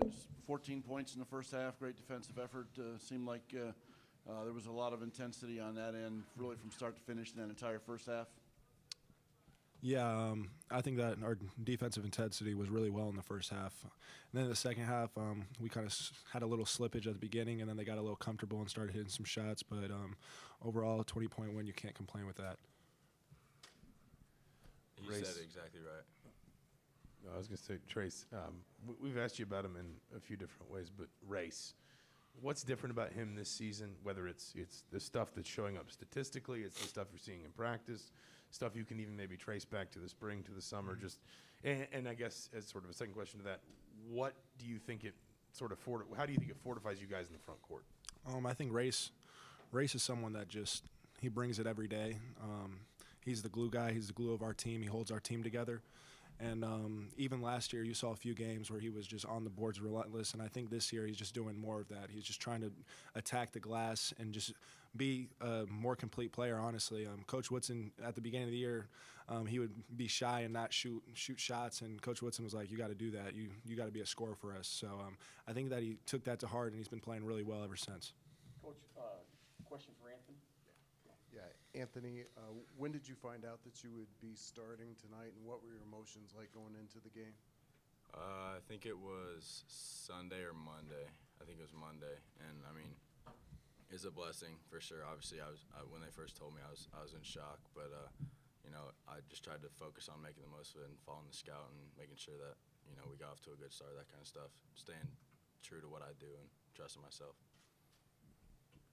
just 14 points in the first half, great defensive effort. Seemed like there was a lot of intensity on that end, really from start to finish in that entire first half. Yeah, I think that our defensive intensity was really well in the first half. And then in the second half, we kind of had a little slippage at the beginning, and then they got a little comfortable and started hitting some shots. But overall, a 20-point win, you can't complain with that. You said it exactly right. No, I was going to say, Trayce, we've asked you about him in a few different ways, but Race, what's different about him this season, whether it's the stuff that's showing up statistically, it's the stuff you're seeing in practice, stuff you can even maybe trace back to the spring, to the summer, and I guess as sort of a second question to that, what do you think how do you think it fortifies you guys in the front court? I think Race is someone that he brings it every day. He's the glue guy. He's the glue of our team. He holds our team together. And even last year, you saw a few games where he was just on the boards relentless. And I think this year he's just doing more of that. He's just trying to attack the glass and just be a more complete player, honestly. Coach Woodson, at the beginning of the year, he would be shy and not shoot shots. And Coach Woodson was like, you got to do that. You got to be a scorer for us. So I think that he took that to heart, and he's been playing really well ever since. Coach, question for Anthony. Yeah, Anthony, when did you find out that you would be starting tonight, and what were your emotions like going into the game? I think it was Sunday or Monday. I think it was Monday, and I mean, it's a blessing for sure. Obviously, when they first told me, I was in shock, but you know, I just tried to focus on making the most of it and following the scout and making sure that we got off to a good start, that kind of stuff, staying true to what I do and trusting myself.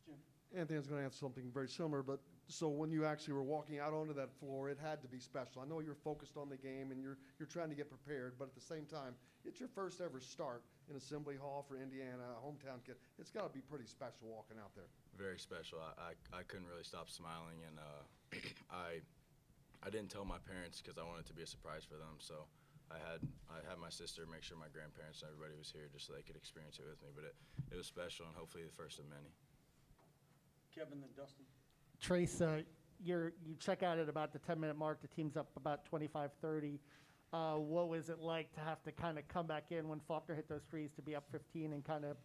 Jim. Anthony's going to answer something very similar, but so when you actually were walking out onto that floor, it had to be special. I know you're focused on the game and you're trying to get prepared, but at the same time, it's your first ever start in Assembly Hall for Indiana, a hometown kid. It's got to be pretty special walking out there. Very special. I couldn't really stop smiling, and I didn't tell my parents because I wanted it to be a surprise for them. So I had my sister make sure my grandparents and everybody was here just so they could experience it with me. But it was special and hopefully the first of many. Kevin and Dustin. Trayce, you check out at about the 10-minute mark. The team's up about 25-30. What was it like to have to kind of come back in when Faulkner hit those threes to be up 15 and kind of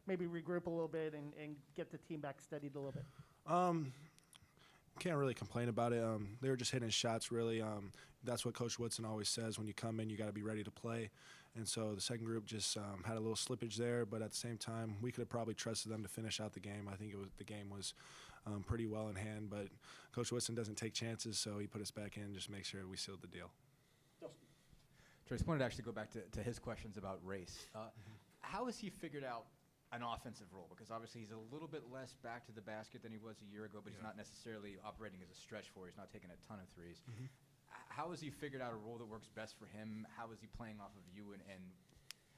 maybe regroup a little bit and get the team back steadied a little bit? Can't really complain about it. They were just hitting shots, really. That's what Coach Woodson always says. When you come in, you got to be ready to play. And so the second group just had a little slippage there, but at the same time, we could have probably trusted them to finish out the game. I think the game was pretty well in hand, but Coach Woodson doesn't take chances, so he put us back in just to make sure we sealed the deal. Dustin. Trayce, wanted to actually go back to his questions about Race. How has he figured out an offensive role? Because obviously he's a little bit less back to the basket than he was a year ago, but he's not necessarily operating as a stretch four. He's not taking a ton of threes. How has he figured out a role that works best for him? How is he playing off of you? And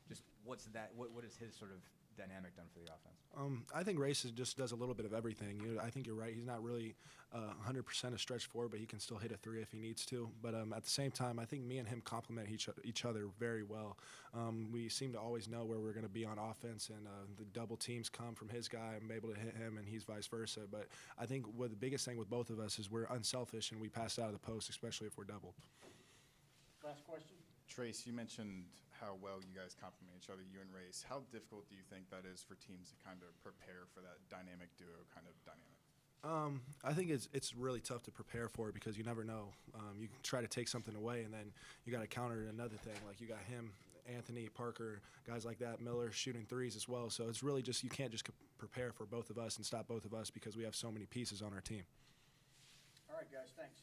just what is his sort of dynamic done for the offense? I think Race just does a little bit of everything. I think you're right. He's not really 100% a stretch forward, but he can still hit a three if he needs to. But at the same time, I think me and him complement each other very well. We seem to always know where we're going to be on offense, and the double teams come from his guy. I'm able to hit him, and he's vice versa. But I think the biggest thing with both of us is we're unselfish, and we pass out of the post, especially if we're doubled. Last question. Trayce, you mentioned how well you guys complement each other, you and Race. How difficult do you think that is for teams to kind of prepare for that dynamic duo kind of dynamic? I think it's really tough to prepare for it because you never know. You can try to take something away, and then you got to counter another thing. Like you got him, Anthony, Parker, guys like that, Miller shooting threes as well. So it's really just you can't just prepare for both of us and stop both of us because we have so many pieces on our team. All right, guys, thanks.